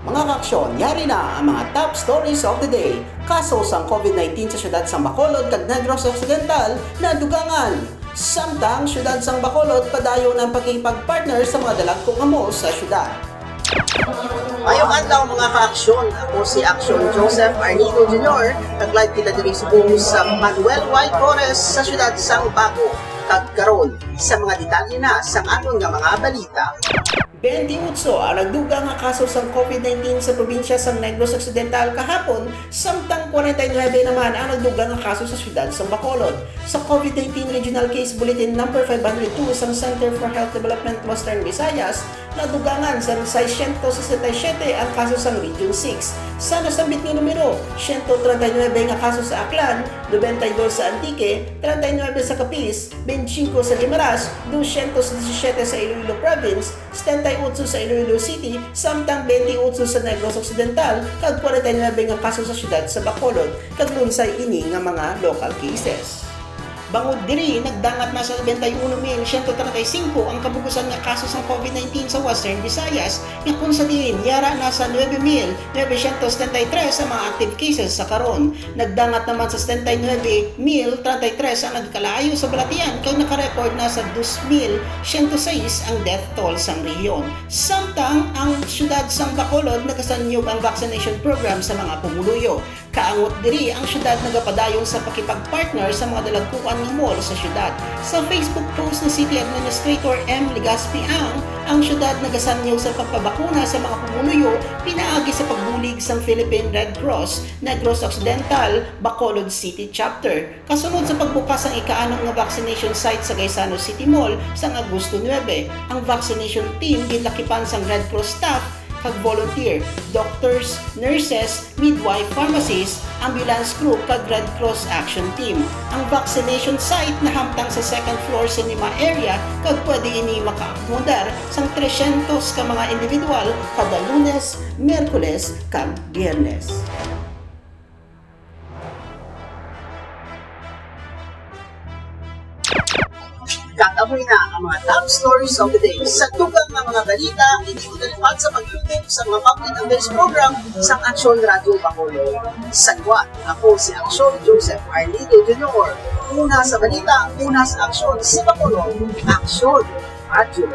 Mga kaaksyon, yari na ang mga top stories of the day. Kaso sang COVID-19 sa syudad sang Bacolod kag Negros Occidental na dugangan. Samtang syudad sang Bacolod padayon ang pagkikipag-partner sa mga dalagkong amo sa syudad. Mayong adlaw mga ka-aksyon, ako si Aksyon Joseph Arnito Jr. Nag-live kita diri sa Manuel Y. Torres sa syudad sang Baco. Karon sa mga detalye na sang aton nga mga balita. 28 ang nagduga nga kaso sa COVID-19 sa probinsya sa Negros Occidental kahapon, samtang 49 naman ang nagduga nga kaso sa syudad sa Bacolod. Sa COVID-19 Regional Case Bulletin No. 502 sa Center for Health Development Western Visayas, nadugangan sa 667 ang kaso sa Region 6. Sa nasambit nga numero, 139 nga kaso sa Aklan, 92 sa Antique, 39 sa Capiz, 25 sa Limaras, 217 sa Iloilo Province, 78 sa Iloilo City, samtang 28 sa Negros Occidental, kag 49 nga kaso sa syudad sa Bacolod, kag lunsay ini nga mga local cases. Bangod diri, nagdangat na sa 21,135 ang kabugusan nga kaso sa COVID-19 sa Western Visayas, nga kung sa diin, yara na sa 9,973 ang mga active cases sa karon. Nagdangat naman sa 79,033 ang nagkalayo sa balatian, kag nakarecord na sa 2,106 ang death toll sa rehiyon. Samtang ang syudad sang Bacolod nagkasanyog ang vaccination program sa mga pumuluyo. Kaangot diri ang syudad nagapadayon sa pakipag-partner sa mga dalagkuan ng mall sa syudad. Sa Facebook post ni City Administrator M. Legaspi ang syudad nagasanyaw sa pagpabakuna sa mga pumuluyo pinaagi sa pagbulig sa Philippine Red Cross, Negros Occidental, Bacolod City Chapter. Kasunod sa pagbukas ang ika-6 nga vaccination site sa Gaisano City Mall sa Agosto 9, ang vaccination team ginlakipan sa Red Cross staff kag volunteer, doctors, nurses, midwife, pharmacists, ambulance crew kag Red Cross Action Team. Ang vaccination site nahamtang sa second floor cinema area kag pwede ini maka-accommodar sang 300 ka mga individual kada Lunes, Miyerkules kag Biyernes. Kataboy na ang mga top stories of the day. Sa tugang ng mga balita, hindi ko talipad sa pag-ibig sa mga public affairs program sa Aksyon Radio Bacolod. Sagwa, ako si Aksyon Joseph Arnito Jr. Una sa balita, una sa aksyon sa Bacolod. Aksyon Radio.